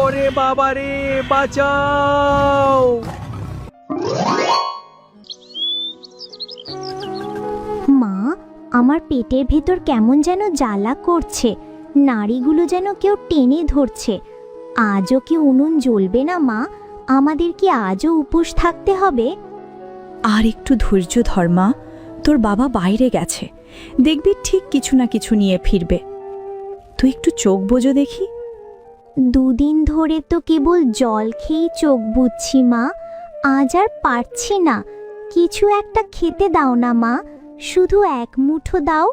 ওরে বাবারে, বাঁচাও! মা, আমার পেটের ভেতর কেমন যেন জ্বালা করছে, নাড়িগুলো যেন কেউ টেনে ধরছে। আজও কি উনুন জ্বলবে না মা? আমাদের কি আজও উপোস থাকতে হবে? আর একটু ধৈর্য ধর মা, তোর বাবা বাইরে গেছে, দেখবি ঠিক কিছু না কিছু নিয়ে ফিরবে। তুই একটু চোখ বোঝো দেখি। দুদিন ধরে তো কেবল জল খেয়েই চোখ বুঝছি মা, আজ আর পারছি না। কিছু একটা খেতে দাও না মা, শুধু এক মুঠো দাও।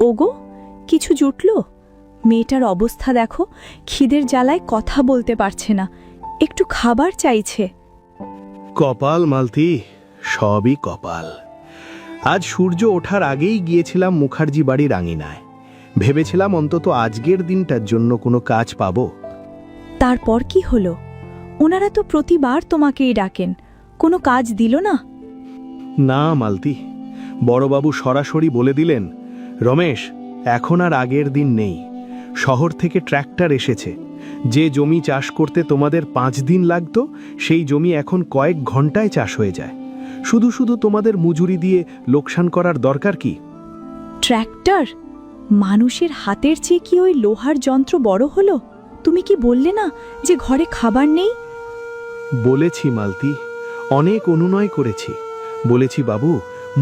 ওগো, কিছু জুটলো? মেয়েটার অবস্থা দেখো, খিদের জ্বালায় কথা বলতে পারছে না, একটু খাবার চাইছে। কপাল মালতী, সবই কপাল। আজ সূর্য ওঠার আগেই গিয়েছিলাম মুখার্জি বাড়ির আঙিনায়। ভেবেছিলাম অন্তত আজকের দিনটার জন্য কোনো কাজ পাবো। তারপর কি হলো? ওনারা তো প্রতিবার তোমাকেই ডাকেন, কোনো কাজ দিল না? না মালতী, বড়বাবু সরাসরি বলে দিলেন, রমেশ, এখন আর আগের দিন নেই। শহর থেকে ট্র্যাক্টর এসেছে। যে জমি চাষ করতে তোমাদের 5 দিন লাগতো, সেই জমি এখন কয়েক ঘন্টায় চাষ হয়ে যায়। শুধু শুধু তোমাদের মজুরি দিয়ে লোকসান করার দরকার কি? ট্র্যাক্টর? মানুষের হাতের চেয়ে কি ওই লোহার যন্ত্র বড় হলো? তুমি কি বললে না যে ঘরে খাবার নেই? বলেছি মালতী, অনেক অনুনয় করেছি। বলেছি, বাবু,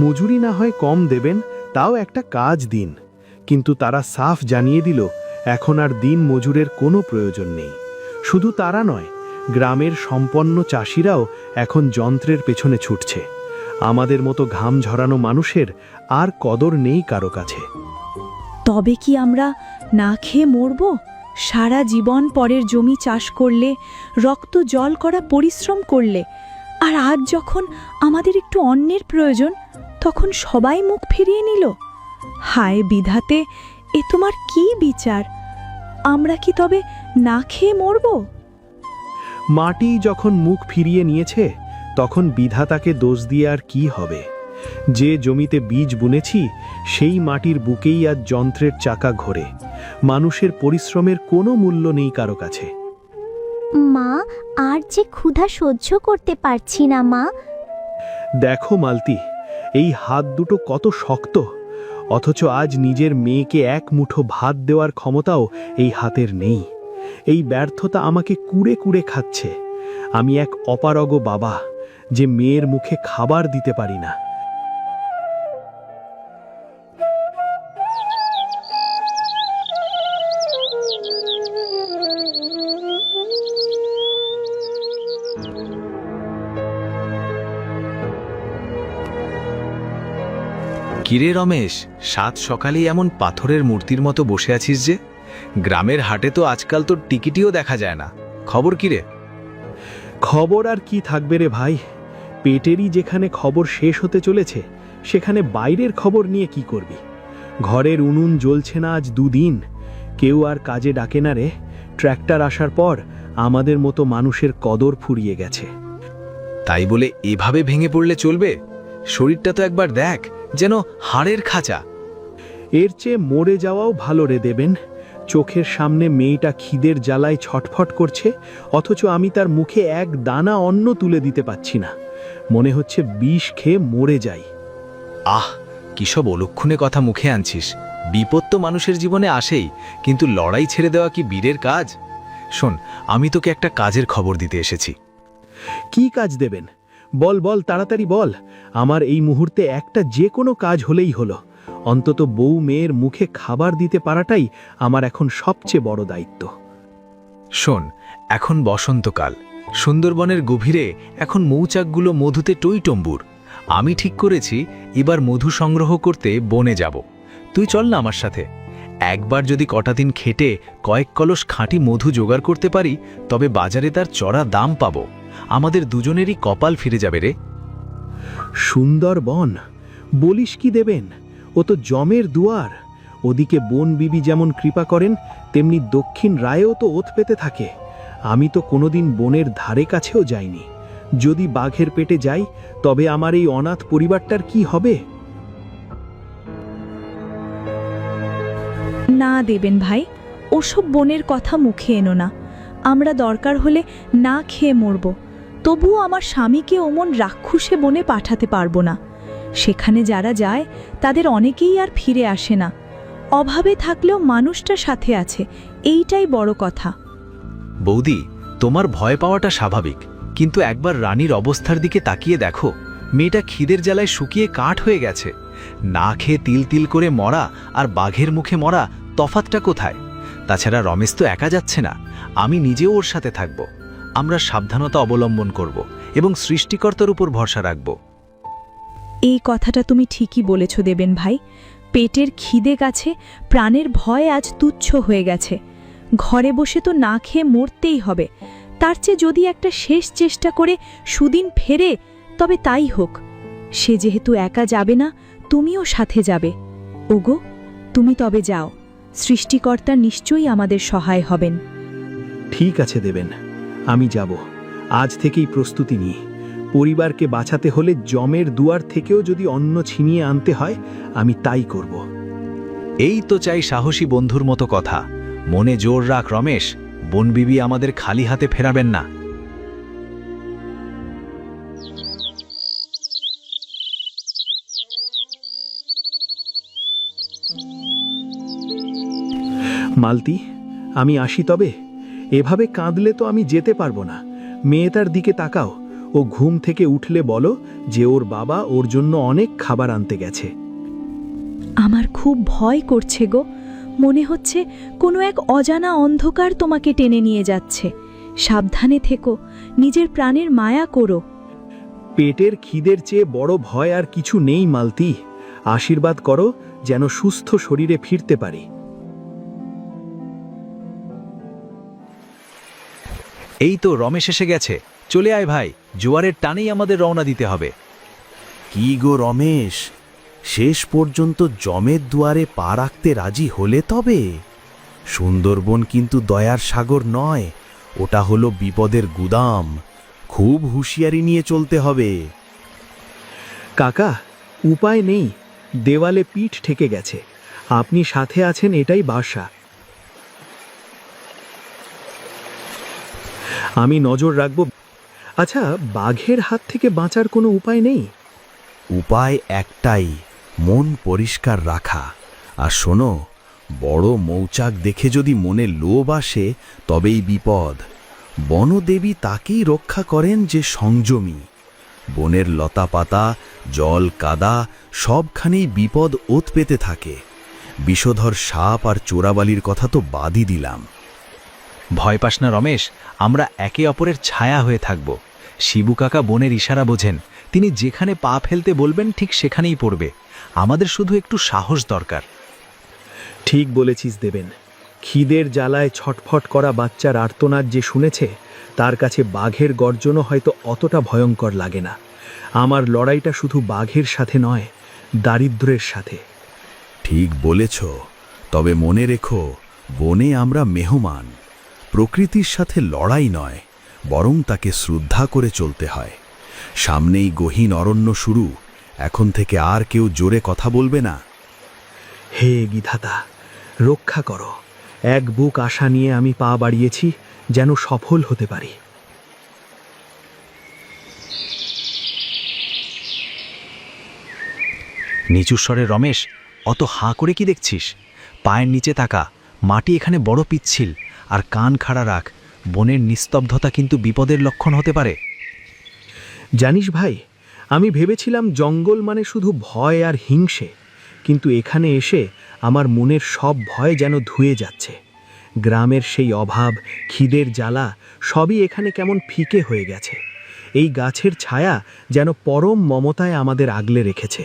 মজুরি না হয় কম দেবেন, তাও একটা কাজ দিন। কিন্তু তারা সাফ জানিয়ে দিল, এখন আর দিন মজুরের কোনো প্রয়োজন নেই। শুধু তারা নয়, গ্রামের সম্পন্ন চাষিরাও এখন যন্ত্রের পেছনে ছুটছে। আমাদের মতো ঘাম ঝরানো মানুষের আর কদর নেই কারো কাছে। তবে কি আমরা না খেয়ে মরব? সারা জীবন পরের জমি চাষ করলে, রক্ত জল করা পরিশ্রম করলে, আর আজ যখন আমাদের একটু অন্নের প্রয়োজন, তখন সবাই মুখ ফিরিয়ে নিল। হায় বিধাতে, এ তোমার কি বিচার? আমরা কি তবে না খেয়ে মরব? মাটি যখন মুখ ফিরিয়ে নিয়েছে, তখন বিধাতাকে দোষ দিয়ে আর কি হবে? যে জমিতে বীজ বুনেছি, সেই মাটির বুকেই আজ যন্ত্রের চাকা ঘোরে। মানুষের পরিশ্রমের কোনো মূল্য নেই কারো কাছে। মা, আর যে ক্ষুধা সহ্য করতে পারছি না মা। দেখো মালতী, এই হাত দুটো কত শক্ত, অথচ আজ নিজের মেয়েকে এক মুঠো ভাত দেওয়ার ক্ষমতাও এই হাতের নেই। এই ব্যর্থতা আমাকে কুড়ে কুড়ে খাচ্ছে। আমি এক অপারগ বাবা, যে মেয়ের মুখে খাবার দিতে পারি না। কিরে রমেশ, সাত সকালেই এমন পাথরের মূর্তির মতো বসে আছিস যে? গ্রামের হাটে তো আজকাল তোর টিকিটিও দেখা যায় না। খবর কিরে? খবর আর কি থাকবে রে ভাই, পেটেরই যেখানে খবর শেষ হতে চলেছে, সেখানে বাইরের খবর নিয়ে কি করবি? ঘরের উনুন জ্বলছে না আজ 2 দিন, কেউ আর কাজে ডাকে না রে। ট্র্যাক্টর আসার পর আমাদের মতো মানুষের কদর ফুরিয়ে গেছে। তাই বলে এভাবে ভেঙে পড়লে চলবে? শরীরটা তো একবার দেখ, যেন হাড়ের খাঁচা। এর চেয়ে মরে যাওয়াও ভালো রে দেবেন। চোখের সামনে মেয়েটা খিদের জ্বালায় ছটফট করছে, অথচ আমি তার মুখে এক দানা অন্ন তুলে দিতে পাচ্ছি না। মনে হচ্ছে বিষ খেয়ে মরে যাই। আহ, কিসব অলক্ষণে কথা মুখে আনছিস? বিপদ তো মানুষের জীবনে আসেই, কিন্তু লড়াই ছেড়ে দেওয়া কি বীরের কাজ? শোন, আমি তোকে একটা কাজের খবর দিতে এসেছি। কি কাজ দেবেন? বল বল, তাড়াতাড়ি বল। আমার এই মুহূর্তে একটা যে কোনো কাজ হলেই হলো। অন্তত বউ মেয়ের মুখে খাবার দিতে পারাটাই আমার এখন সবচেয়ে বড় দায়িত্ব। শোন, এখন বসন্তকাল, সুন্দরবনের গভীরে এখন মৌচাকগুলো মধুতে টইটম্বুর। আমি ঠিক করেছি এবার মধু সংগ্রহ করতে বনে যাব। তুই চল না আমার সাথে। একবার যদি কটা দিন খেটে কয়েক কলস খাঁটি মধু জোগাড় করতে পারি, তবে বাজারে তার চড়া দাম পাবো। আমাদের দুজনেরই কপাল ফিরে যাবে রে। সুন্দরবন বলিস কি দেবেন? ও তো জমের দুয়ার। ওদিকে বন বিবি যেমন কৃপা করেন, তেমনি দক্ষিণ রায়েও তো ওত পেতে থাকে। আমি তো কোনোদিন বনের ধারে কাছেও যাইনি। যদি বাঘের পেটে যাই তবে আমার এই অনাথ পরিবারটার কি হবে? না দেবেন ভাই, ওসব বনের কথা মুখে এনো না। আমরা দরকার হলে না খেয়ে মরব, তবুও আমার স্বামীকে ওমন রাক্ষসে বনে পাঠাতে পারবো না। সেখানে যারা যায় তাদের অনেকেই আর ফিরে আসে না। অভাবে থাকলেও মানুষটা সাথে আছে, এইটাই বড় কথা। বৌদি, তোমার ভয় পাওয়াটা স্বাভাবিক, কিন্তু একবার রানীর অবস্থার দিকে তাকিয়ে দেখো। মেয়েটা খিদের জ্বালায় শুকিয়ে কাঠ হয়ে গেছে। না খেয়ে তিল তিল করে মরা আর বাঘের মুখে মরা তফাৎটা কোথায়? তাছাড়া রমেশ তো একা যাচ্ছে না, আমি নিজেও ওর সাথে থাকব। আমরা সাবধানতা অবলম্বন করব এবং সৃষ্টিকর্তার উপর ভরসা রাখব। এই কথাটা তুমি ঠিকই বলেছ দেবেন ভাই। পেটের খিদে গেছে, প্রাণের ভয় আজ তুচ্ছ হয়ে গেছে। ঘরে বসে তো না খেয়ে মরতেই হবে, তার চেয়ে যদি একটা শেষ চেষ্টা করে সুদিন ফেরে তবে তাই হোক। সে যেহেতু একা যাবে না, তুমিও সাথে যাবে। ওগো, তুমি তবে যাও, সৃষ্টিকর্তা নিশ্চয়ই আমাদের সহায় হবেন। ঠিক আছে দেবেন, আমি যাব। আজ থেকেই প্রস্তুতি নিই। পরিবারকে বাঁচাতে হলে জমের দুয়ার থেকেও যদি অন্ন ছিনিয়ে আনতে হয়, আমি তাই করব। এই তো চাই সাহসী বন্ধুর মতো কথা। মনে জোর রাখ রমেশ, বনবিবি আমাদের খালি হাতে ফেরাবেন না। মালতী, আমি আসি তবে। এভাবে কাঁদলে তো আমি যেতে পারবো না। মেয়েটার দিকে তাকাও, ও ঘুম থেকে উঠলে বলো যে ওর বাবা ওর জন্য অনেক খাবার আনতে গেছে। আমার খুব ভয় করছে গো, মনে হচ্ছে কোনো এক অজানা অন্ধকার তোমাকে টেনে নিয়ে যাচ্ছে। সাবধানে থেকো, নিজের প্রাণের মায়া করো। পেটের খিদের চেয়ে বড় ভয় আর কিছু নেই মালতী। আশীর্বাদ করো যেন সুস্থ শরীরে ফিরতে পারি। এই তো রমেশ এসে গেছে। চলে আয় ভাই, জোয়ারের টানেই আমাদের রওনা দিতে হবে। কি গো রমেশ, শেষ পর্যন্ত জমের দুয়ারে পা রাখতে রাজি হলে তবে? সুন্দরবন কিন্তু দয়ার সাগর নয়, ওটা হলো বিপদের গুদাম। খুব হুঁশিয়ারি নিয়ে চলতে হবে। কাকা, উপায় নেই, দেওয়ালে পিঠ ঠেকে গেছে। আপনি সাথে আছেন এটাই বাসা। আমি নজর রাখব। আচ্ছা, বাঘের হাত থেকে বাঁচার কোনো উপায় নেই? উপায় একটাই, মন পরিষ্কার রাখা। আর শোনো, বড় মৌচাক দেখে যদি মনে লোভ আসে তবেই বিপদ। বনদেবী তাকেই রক্ষা করেন যে সংযমী। বনের লতাপাতা, জল, কাদা সবখানেই বিপদ ওত পেতে থাকে। বিষধর সাপ আর চোরাবালির কথা তো বাদই দিলাম। ভয় পাস না রমেশ, আমরা একে অপরের ছায়া হয়ে থাকব। শিবু কাকা বনের ইশারা বোঝেন, তিনি যেখানে পা ফেলতে বলবেন ঠিক সেখানেই পড়বে। আমাদের শুধু একটু সাহস দরকার। ঠিক বলেছিস দেবেন। খিদের জ্বালায় ছটফট করা বাচ্চার আর্তনাদ যে শুনেছে, তার কাছে বাঘের গর্জনও হয়তো অতটা ভয়ঙ্কর লাগে না। আমার লড়াইটা শুধু বাঘের সাথে নয়, দারিদ্র্যের সাথে। ঠিক বলেছ, তবে মনে রেখো, বনে আমরা মেহমান। প্রকৃতির সাথে লড়াই নয়, বরং তাকে শ্রদ্ধা করে চলতে হয়। সামনেই গহীন অরণ্য শুরু, এখন থেকে আর কেউ জোরে কথা বলবে না। হে বিধাতা, রক্ষা করো। এক বুক আশা নিয়ে আমি পা বাড়িয়েছি, যেন সফল হতে পারি। নিচু স্বরে রমেশ, অত হাঁ করে কি দেখছিস? পায়ের নিচে তাকা, মাটি এখানে বড় পিচ্ছিল। আর কান খাড়া রাখ, বনের নিস্তব্ধতা কিন্তু বিপদের লক্ষণ হতে পারে। জানিস ভাই, আমি ভেবেছিলাম জঙ্গল মানে শুধু ভয় আর হিংসে, কিন্তু এখানে এসে আমার মনের সব ভয় যেন ধুয়ে যাচ্ছে। গ্রামের সেই অভাব, খিদের জ্বালা সবই এখানে কেমন ফিকে হয়ে গেছে। এই গাছের ছায়া যেন পরম মমতায় আমাদের আগলে রেখেছে।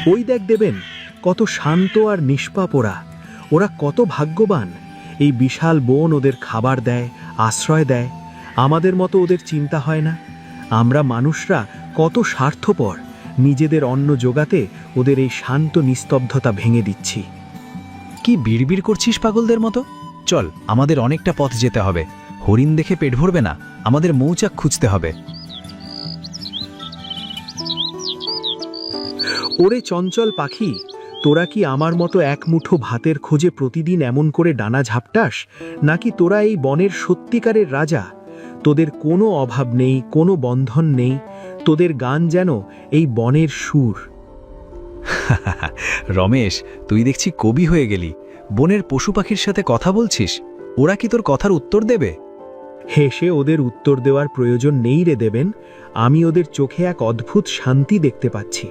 ওই দেখ দেবেন, কত শান্ত আর নিষ্পাপ ওরা। ওরা কত ভাগ্যবান। এই বিশাল বন ওদের খাবার দেয়, আশ্রয় দেয়। আমাদের মতো ওদের চিন্তা হয় না। আমরা মানুষরা কত স্বার্থপর, নিজেদের অন্ন জোগাতে ওদের এই শান্ত নিস্তব্ধতা ভেঙে দিচ্ছি। কি বিড়বিড় করছিস পাগলদের মতো? চল, আমাদের অনেকটা পথ যেতে হবে। হরিণ দেখে পেট ভরবে না, আমাদের মৌচাক খুঁজতে হবে। ওরে চঞ্চল পাখি, তোরা কি আমার মতো এক মুঠো ভাতের খোঁজে প্রতিদিন এমন করে ডানা ঝাপটাস, নাকি তোরা এই বনের সত্যিকারের রাজা? তোদের কোনো অভাব নেই, কোনো বন্ধন নেই, তোদের গান যেন এই বনের সুর। রমেশ, তুই দেখছি কবি হয়ে গেলি। বনের পশু পাখির সাথে কথা বলছিস, ওরা কি তোর কথার উত্তর দেবে? হেসে ওদের উত্তর দেওয়ার প্রয়োজন নেই রে দেবেন। আমি ওদের চোখে এক অদ্ভুত শান্তি দেখতে পাচ্ছি।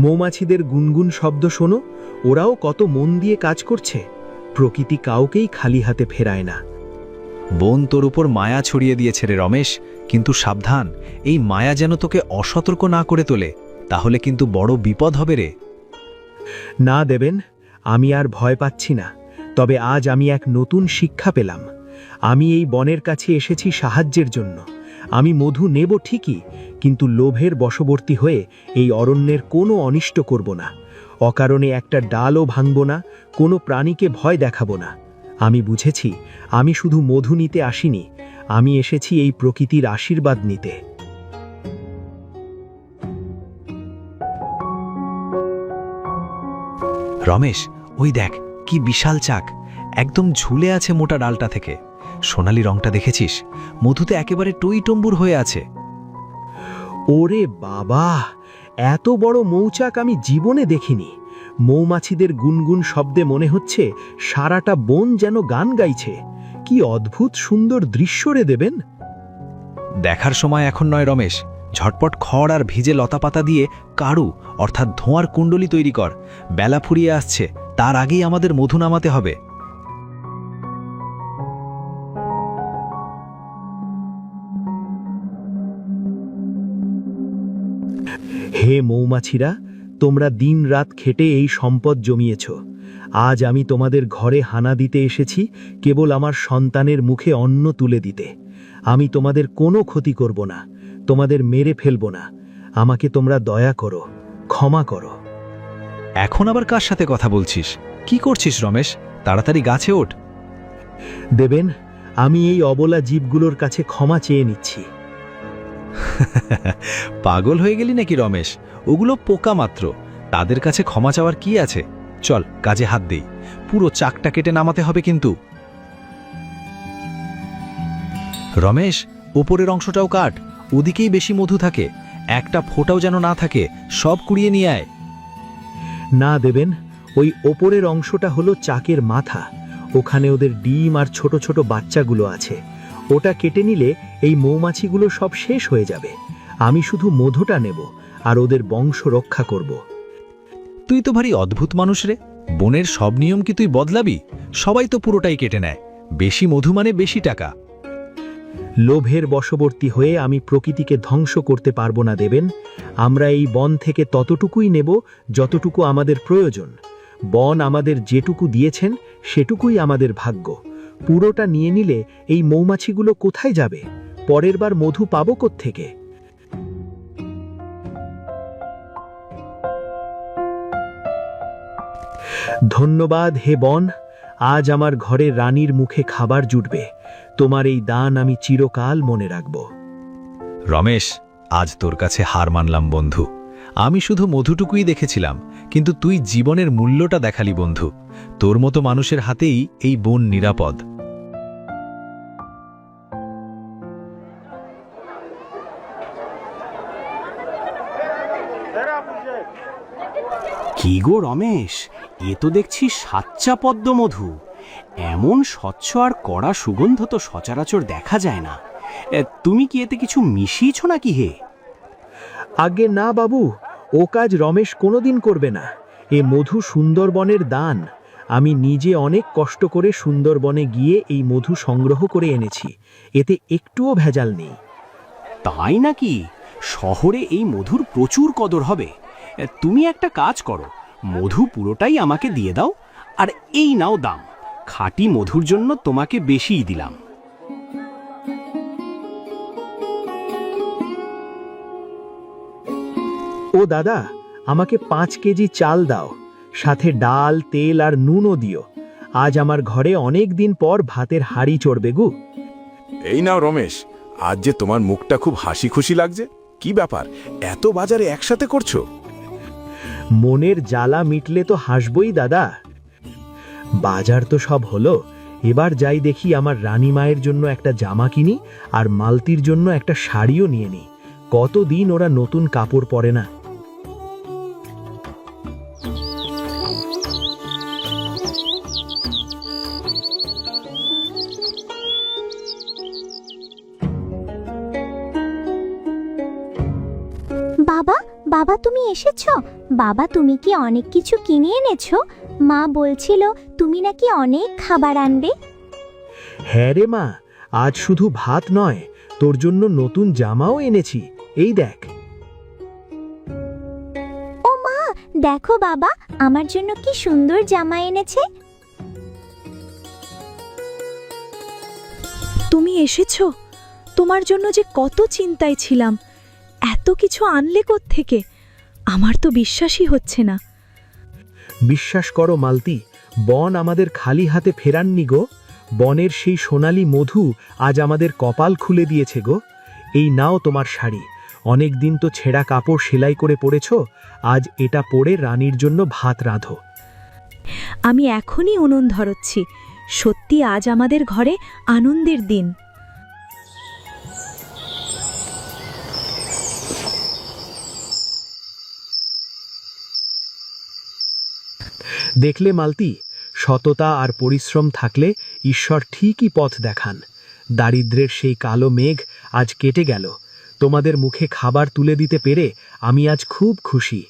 মৌমাছিদের গুনগুন শব্দ শোনো, ওরাও কত মন দিয়ে কাজ করছে। প্রকৃতি কাউকেই খালি হাতে ফেরায় না। বন তোর উপর মায়া ছড়িয়ে দিয়েছে রে রমেশ, কিন্তু সাবধান, এই মায়া যেন তোকে অসতর্ক না করে তোলে, তাহলে কিন্তু বড় বিপদ হবে রে। না দেবেন, আমি আর ভয় পাচ্ছি না। তবে আজ আমি এক নতুন শিক্ষা পেলাম। আমি এই বনের কাছে এসেছি সাহায্যের জন্য। আমি মধু নেব ঠিকই, কিন্তু লোভের বশবর্তী হয়ে এই অরণ্যের কোনো অনিষ্ট করব না। অকারণে একটা ডালও ভাঙব না, কোনো প্রাণীকে ভয় দেখাবো না। আমি বুঝেছি, আমি শুধু মধু নিতে আসিনি, আমি এসেছি এই প্রকৃতির আশীর্বাদ নিতে। রমেশ, ওই দেখ কি বিশাল চাক, একদম ঝুলে আছে মোটা ডালটা থেকে। সোনালি রংটা দেখেছিস? মধুতে একেবারে টইটম্বুর হয়ে আছে। ওরে বাবা, এত বড় মৌচাক আমি জীবনে দেখিনি। মৌমাছিদের গুনগুন শব্দে মনে হচ্ছে সারাটা বন যেন গান গাইছে। কি অদ্ভুত সুন্দর দৃশ্য রে দেবেন। দেখার সময় এখন নয় রমেশ, ঝটপট খড় আর ভিজে লতাপাতা দিয়ে কারু অর্থাৎ ধোঁয়ার কুণ্ডলি তৈরি কর। বেলা ফুরিয়ে আসছে, তার আগেই আমাদের মধু নামাতে হবে। হে মৌমাছিরা, তোমরা দিনরাত খেটে এই সম্পদ জমিয়েছ। আজ আমি তোমাদের ঘরে হানা দিতে এসেছি, কেবল আমার সন্তানের মুখে অন্ন তুলে দিতে। আমি তোমাদের কোনো ক্ষতি করব না, তোমাদের মেরে ফেলব না। আমাকে তোমরা দয়া করো, ক্ষমা করো। এখন আবার কার সাথে কথা বলছিস? কি করছিস রমেশ? তাড়াতাড়ি গাছে ওঠ। দেবেন, আমি এই অবলা জীবগুলোর কাছে ক্ষমা চেয়ে নিচ্ছি। পাগল হয়ে গেলি নাকি রমেশ? ওগুলো পোকা মাত্র, তাদের কাছে ক্ষমা চাওয়ার কি আছে? চল কাজে হাত দেই, পুরো চাকটা কেটে নামাতে হবে কিন্তু। রমেশ, ওপরের অংশটাও কাট, ওদিকেই বেশি মধু থাকে। একটা ফোঁটাও যেন না থাকে, সব কুড়িয়ে নিয়ে আয়। না দেবেন, ওই ওপরের অংশটা হলো চাকের মাথা। ওখানে ওদের ডিম আর ছোট ছোট বাচ্চাগুলো আছে। ওটা কেটে নিলে এই মৌমাছিগুলো সব শেষ হয়ে যাবে। আমি শুধু মধুটা নেব আর ওদের বংশ রক্ষা করব। তুই তো ভারী অদ্ভুত মানুষ রে। বনের সব নিয়ম কি তুই বদলাবি? সবাই তো পুরোটাই কেটে নেয়। বেশি মধু মানে বেশি টাকা। লোভের বশবর্তী হয়ে আমি প্রকৃতিকে ধ্বংস করতে পারবো না দেবেন। আমরা এই বন থেকে ততটুকুই নেব যতটুকু আমাদের প্রয়োজন। বন আমাদের যেটুকু দিয়েছেন সেটুকুই আমাদের ভাগ্য। পুরোটা নিয়ে নিলে এই মৌমাছিগুলো কোথায় যাবে? পরের বার মধু পাবো কোত্থেকে? ধন্যবাদ হে বন, আজ আমার ঘরে রানীর মুখে খাবার জুটবে। তোমার এই দান আমি চিরকাল মনে রাখব। রমেশ, আজ তোর কাছে হার মানলাম বন্ধু। আমি শুধু মধুটুকুই দেখেছিলাম, কিন্তু তুই জীবনের মূল্যটা দেখালি বন্ধু। তোর মতো মানুষের হাতেই এই বন নিরাপদ। কি গো রমেশ, এ তো দেখছি সাচ্চা পদ্ম মধু। এমন স্বচ্ছ আর কড়া সুগন্ধ তো সচরাচর দেখা যায় না। তুমি কি এতে কিছু মিশিয়েছ নাকি হে? আগে না বাবু, ও কাজ রমেশ কোনোদিন করবে না। এ মধু সুন্দরবনের দান। আমি নিজে অনেক কষ্ট করে সুন্দরবনে গিয়ে এই মধু সংগ্রহ করে এনেছি। এতে একটুও ভেজাল নেই। তাই নাকি? শহরে এই মধুর প্রচুর কদর হবে। তুমি একটা কাজ করো, মধু পুরোটাই আমাকে দিয়ে দাও, আর এই নাও দাম। খাঁটি মধুর জন্য তোমাকে বেশিই দিলাম। ও দাদা, আমাকে 5 কেজি চাল দাও, সাথে ডাল, তেল আর নুনও দিও। আজ আমার ঘরে অনেক দিন পর ভাতের হাঁড়ি চড়বে গু। এই নাও রমেশ, আজ যে তোমার মুখটা খুব হাসি খুশি লাগছে, কি ব্যাপার এত বাজারে একসাথে করছো? মনের জ্বালা মিটলে তো হাসবই দাদা। বাজার তো সব হলো, এবার যাই দেখি আমার রানী মায়ের জন্য একটা জামা কিনি আর মালতির জন্য একটা শাড়িও নিয়ে নিই। কতদিন ওরা নতুন কাপড় পরে না। বাবা, বাবা তুমি এসেছো? বাবা তুমি কি অনেক কিছু কিনে এনেছো? মা বলছিল তুমি নাকি অনেক খাবার আনবে। হ্যাঁ রে মা, আজ শুধু ভাত নয়, তোর জন্য নতুন জামাও এনেছি। এই দেখ। ও মা, দেখো বাবা আমার জন্য কি সুন্দর জামা এনেছে। তুমি এসেছো? তোমার জন্য যে কত চিন্তায় ছিলাম। এত কিছু আনলে কোত্থেকে? আমার তো বিশ্বাসই হচ্ছে না। বিশ্বাস করো মালতী, বন আমাদের খালি হাতে ফেরাননি গো। বনের সেই সোনালী মধু আজ আমাদের কপাল খুলে দিয়েছে গো। এই নাও তোমার শাড়ি। অনেক দিন তো ছেঁড়া কাপড় সেলাই করে পরেছ, আজ এটা পরে রানীর জন্য ভাত রাঁধো। আমি এখনই উনুন ধরচ্ছি। সত্যি আজ আমাদের ঘরে আনন্দের দিন। দেখলে মালতী, সততা আর পরিশ্রম থাকলে ঈশ্বর ঠিকই পথ দেখান। দারিদ্র্যের সেই কালো মেঘ আজ কেটে গেল। তোমাদের মুখে খাবার তুলে দিতে পেরে আমি আজ খুব খুশি।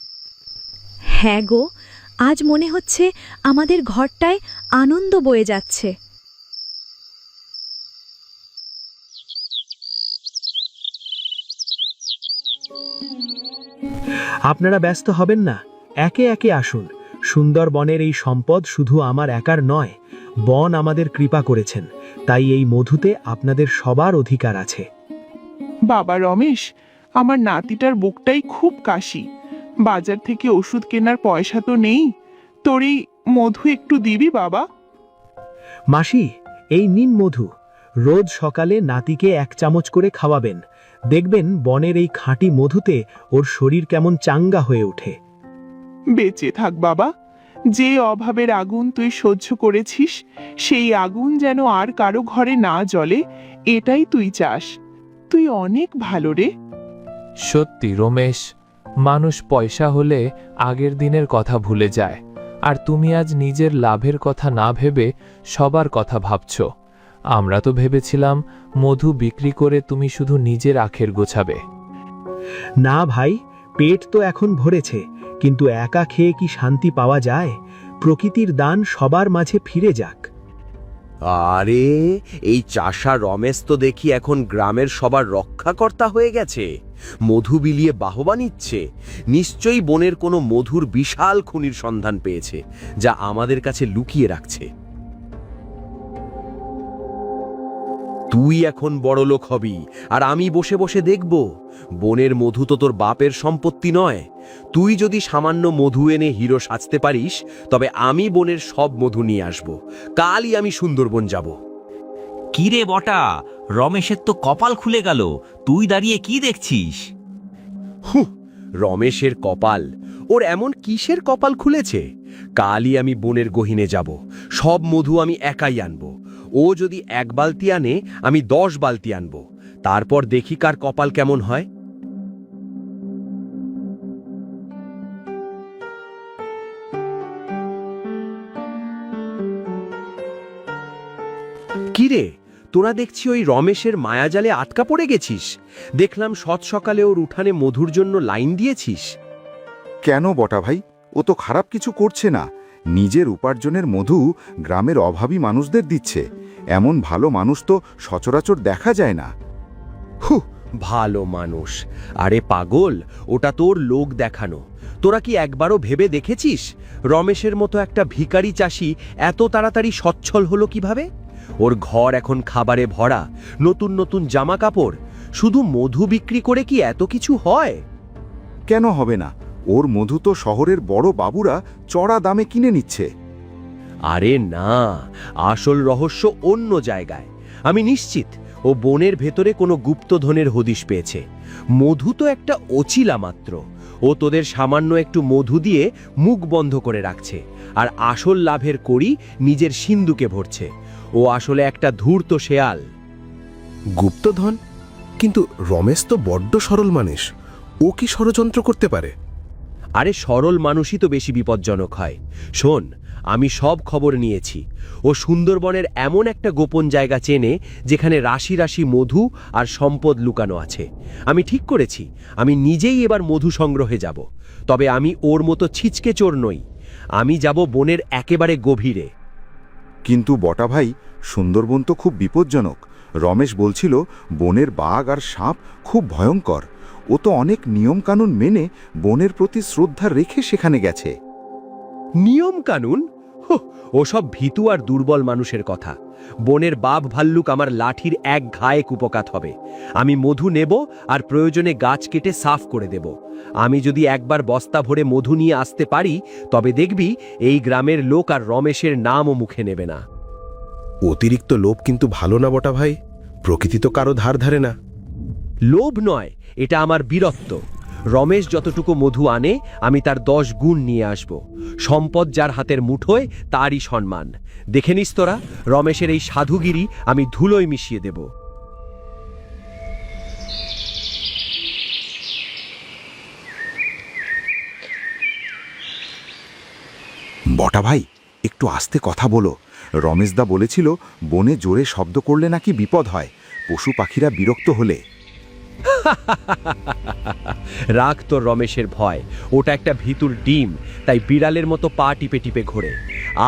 হ্যাঁ গো, আজ মনে হচ্ছে আমাদের ঘরটায় আনন্দ বয়ে যাচ্ছে। আপনারা ব্যস্ত হবেন না, একে একে আসুন। সুন্দরবনের এই সম্পদ শুধু আমার একার নয়, বন আমাদের কৃপা করেছেন, তাই এই মধুতে আপনাদের সবার অধিকার আছে। বাবা রমেশ, আমার নাতিটার বুকটাই খুব কাশি। বাজার থেকে ওষুধ কেনার পয়সা তো নেই। তোর এই মধু একটু দিবি বাবা? মাসি, এই নিন মধু। রোজ সকালে নাতিকে 1 চামচ করে খাওয়াবেন। দেখবেন বনের এই খাঁটি মধুতে ওর শরীর কেমন চাঙ্গা হয়ে ওঠে। বেঁচে থাক বাবা। যে অভাবের আগুন তুই সহ্য করেছিস, সেই আগুন যেন আর কারো ঘরে না জ্বলে, এটাই তুই চাস। তুই অনেক ভালো রে। সত্যি রমেশ, মানুষ পয়সা হলে আগের দিনের কথা ভুলে যায়। আর তুমি আজ নিজের লাভের কথা না ভেবে সবার কথা ভাবছ। আমরা তো ভেবেছিলাম মধু বিক্রি করে তুমি শুধু নিজের আখের গোছাবে। না ভাই, পেট তো এখন ভরেছে, কিন্তু একা খেয়ে কি শান্তি পাওয়া যায়? প্রকৃতির দান সবার মাঝে ফিরে যাক। আরে, এই চাষা রমেশ তো দেখি এখন গ্রামের সবার রক্ষাকর্তা হয়ে গেছে। মধু বিলিয়ে বাহবা নিচ্ছে। নিশ্চয়ই বনের কোনো মধুর বিশাল খনির সন্ধান পেয়েছে, যা আমাদের কাছে লুকিয়ে রাখছে। তুই এখন বড়লোক হবি, আর আমি বসে বসে দেখব। বনের মধু তো তোর বাপের সম্পত্তি নয়। তুই যদি সামান্য মধু এনে হিরো সাজতে পারিস, তবে আমি বনের সব মধু নিয়ে আসব। কালই আমি সুন্দরবন যাব। কিরে বটা, রমেশের তো কপাল খুলে গেল। তুই দাঁড়িয়ে কি দেখছিস? রমেশের কপাল? ওর এমন কিসের কপাল খুলেছে? কালই আমি বনের গহীনে যাব। সব মধু আমি একাই আনব। ও যদি 1 বালতি আনে, আমি 10 বালতি আনব। তারপর দেখি কার কপাল কেমন হয়। কিরে, তোরা দেখছি ওই রমেশের মায়াজালে আটকা পড়ে গেছিস। দেখলাম সৎ সকালে ওর উঠানে মধুর জন্য লাইন দিয়েছিস। কেন বটা ভাই, ও তো খারাপ কিছু করছে না। নিজের উপার্জনের মধু গ্রামের অভাবী মানুষদের দিচ্ছে। এমন ভালো মানুষ তো সচরাচর দেখা যায় না। ভালো মানুষ? আরে পাগল, ওটা তোর লোক দেখানো। তোরা কি একবারও ভেবে দেখেছিস রমেশের মতো একটা ভিখারি চাষি এত তাড়াতাড়ি সচ্ছল হলো কিভাবে? ওর ঘর এখন খাবারে ভরা, নতুন নতুন জামা কাপড়। শুধু মধু বিক্রি করে কি এত কিছু হয়? কেন হবে না? ওর মধু তো শহরের বড় বাবুরা চড়া দামে কিনে নিচ্ছে। আরে না, আসল রহস্য অন্য জায়গায়। আমি নিশ্চিত ও বনের ভেতরে কোনো গুপ্তধনের হদিশ পেয়েছে। মধু তো একটা অচিলা মাত্র, ও তোদের সামান্য একটু মধু দিয়ে মুখ বন্ধ করে রাখছে, আর আসল লাভের কড়ি নিজের সিন্ধুকে ভরছে। ও আসলে একটা ধূর্ত শেয়াল। গুপ্তধন? কিন্তু রমেশ তো বড্ড সরল মানুষ, ও কি ষড়যন্ত্র করতে পারে? আরে সরল মানুষই তো বেশি বিপজ্জনক হয়। শোন, আমি সব খবর নিয়েছি। ও সুন্দরবনের এমন একটা গোপন জায়গা চেনে যেখানে রাশি রাশি মধু আর সম্পদ লুকানো আছে। আমি ঠিক করেছি আমি নিজেই এবার মধু সংগ্রহে যাব। তবে আমি ওর মতো ছিচকে চোর নই। আমি যাব বনের একেবারে গভীরে। কিন্তু বটা ভাই, সুন্দরবন তো খুব বিপজ্জনক। রমেশ বলছিল বনের বাঘ আর সাপ খুব ভয়ঙ্কর। ও তো অনেক নিয়মকানুন মেনে বনের প্রতি শ্রদ্ধা রেখে সেখানে গেছে। নিয়ম কানুন? ওসব ভীতু আর দুর্বল মানুষের কথা। বনের বাঘ ভাল্লুক আমার লাঠির এক ঘায়ে কুপকাত হবে। আমি মধু নেব আর প্রয়োজনে গাছ কেটে সাফ করে দেব। আমি যদি একবার বস্তা ভরে মধু নিয়ে আসতে পারি, তবে দেখবি এই গ্রামের লোক আর রমেশের নামও মুখে নেবে না। অতিরিক্ত লোভ কিন্তু ভালো না বটা ভাই, প্রকৃতি তো কারো ধার ধারে না। লোভ নয়, এটা আমার বীরত্ব। রমেশ যতটুকু মধু আনে আমি তার 10 গুণ নিয়ে আসব। সম্পদ যার হাতের মুঠোয় তারই সম্মান। দেখে নিস তোরা, রমেশের এই সাধুগিরি আমি ধুলোয় মিশিয়ে দেব। বটা ভাই, একটু আস্তে কথা বলো। রমেশদা বলেছিল বনে জোরে শব্দ করলে নাকি বিপদ হয়, পশু পাখিরা বিরক্ত হলে। রাগ তোর রমেশের ভয়, ওটা একটা ভিতুর ডিম, তাই বিড়ালের মতো পা টিপে টিপে ঘোরে।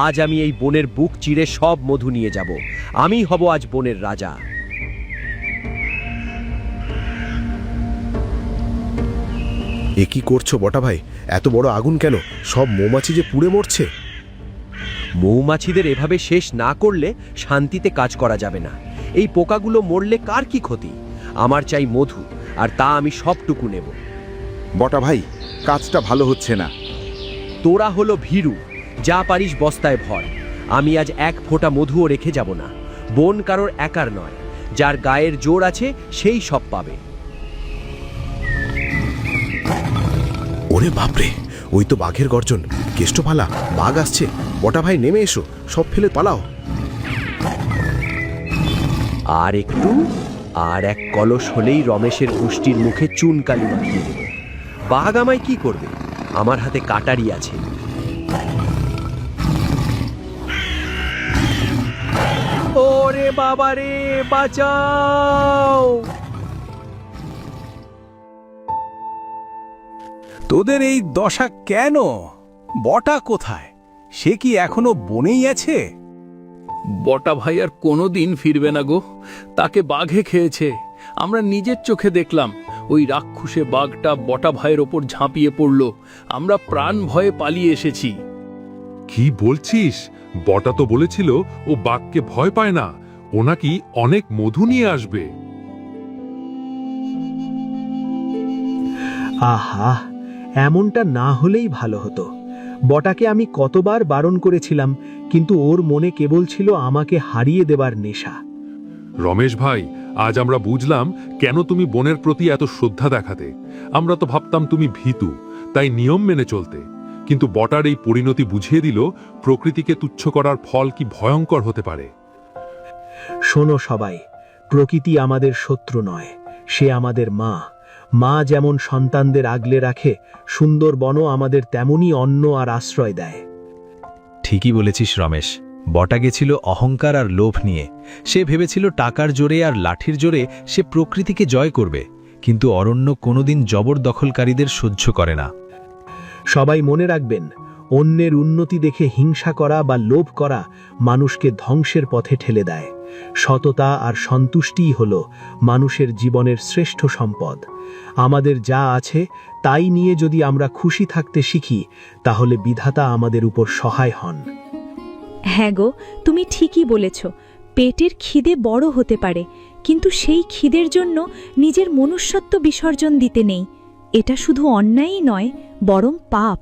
আজ আমি এই বনের বুক চিরে সব মধু নিয়ে যাব। আমি হব আজ বনের রাজা। এ কি করছো বটা ভাই? এত বড় আগুন কেন? সব মৌমাছি যে পুড়ে মরছে। মৌমাছিদের এভাবে শেষ না করলে শান্তিতে কাজ করা যাবে না। এই পোকাগুলো মরলে কার কি ক্ষতি? আমার চাই মধু, আর তা আমি সবটুকু নেব। বটা ভাই, কাজটা ভালো হচ্ছে না। তোরা হলো ভীরু, যা পারিস বস্তায় ভর। আমি আজ এক ফোঁটা মধুও রেখে যাব না। বন কারোর একার নয়, যার গায়ের জোর আছে সেই সব পাবে। ওরে বাপরে, ওই তো বাঘের গর্জন। কেষ্টপালা, বাঘ আসছে। বটা ভাই নেমে এসো, সব ফেলে পালাও। আর একটু, আর এক কলস হলেই রমেশের গোষ্ঠীর মুখে চুনকালি মাখিয়ে দেব। বাঘ আমায় কি করবে? আমার হাতে কাটারি আছে। ওরে বাবারে, বাঁচাও! তোদের এই দশা কেন? বটা কোথায়? সে কি এখনো বনেই আছে? বটা ভাই আর কোনোদিন ফিরবে না গো, তাকে বাঘে খেয়েছে। আমরা নিজের চোখে দেখলাম ওই রাক্ষুসে বাঘটা বটা ভাইয়ের ওপর ঝাঁপিয়ে পড়ল। আমরা প্রাণ ভয়ে পালিয়ে এসেছি। কি বলছিস? বটা তো বলেছিল ও বাঘকে ভয় পায় না, ও নাকি অনেক মধু নিয়ে আসবে। আহা, এমনটা না হলেই ভালো হতো। বটাকে আমি কতবার বারণ করেছিলাম, কিন্তু ওর মনে কেবল ছিল আমাকে হারিয়ে দেবার নেশা। রমেশ ভাই, আজ আমরা বুঝলাম কেন তুমি বনের প্রতি এত শ্রদ্ধা দেখাতে। আমরা তো ভাবতাম তুমি ভীতু, তাই নিয়ম মেনে চলতে। কিন্তু বটার এই পরিণতি বুঝিয়ে দিল প্রকৃতিকে তুচ্ছ করার ফল কি ভয়ঙ্কর হতে পারে। শোনো সবাই, প্রকৃতি আমাদের শত্রু নয়, সে আমাদের মা। মা যেমন সন্তানদের আগলে রাখে, সুন্দরবনও আমাদের তেমনই অন্ন আর আশ্রয় দেয়। ঠিকই বলেছিস রমেশ। বটা গেছিল অহংকার আর লোভ নিয়ে। সে ভেবেছিল টাকার জোরে আর লাঠির জোরে সে প্রকৃতিকে জয় করবে, কিন্তু অরণ্য কোনোদিন জবরদখলকারীদের সহ্য করে না। সবাই মনে রাখবেন, অন্যের উন্নতি দেখে হিংসা করা বা লোভ করা মানুষকে ধ্বংসের পথে ঠেলে দেয়। সততা আর সন্তুষ্টিই হল মানুষের জীবনের শ্রেষ্ঠ সম্পদ। আমাদের যা আছে তাই নিয়ে যদি আমরা খুশি থাকতে শিখি, তাহলে বিধাতা আমাদের উপর সহায় হন। হ্যাঁ গো, তুমি ঠিকই বলেছ। পেটের খিদে বড় হতে পারে, কিন্তু সেই খিদের জন্য নিজের মনুষ্যত্ব বিসর্জন দিতে নেই। এটা শুধু অন্যায়ই নয়, বরং পাপ।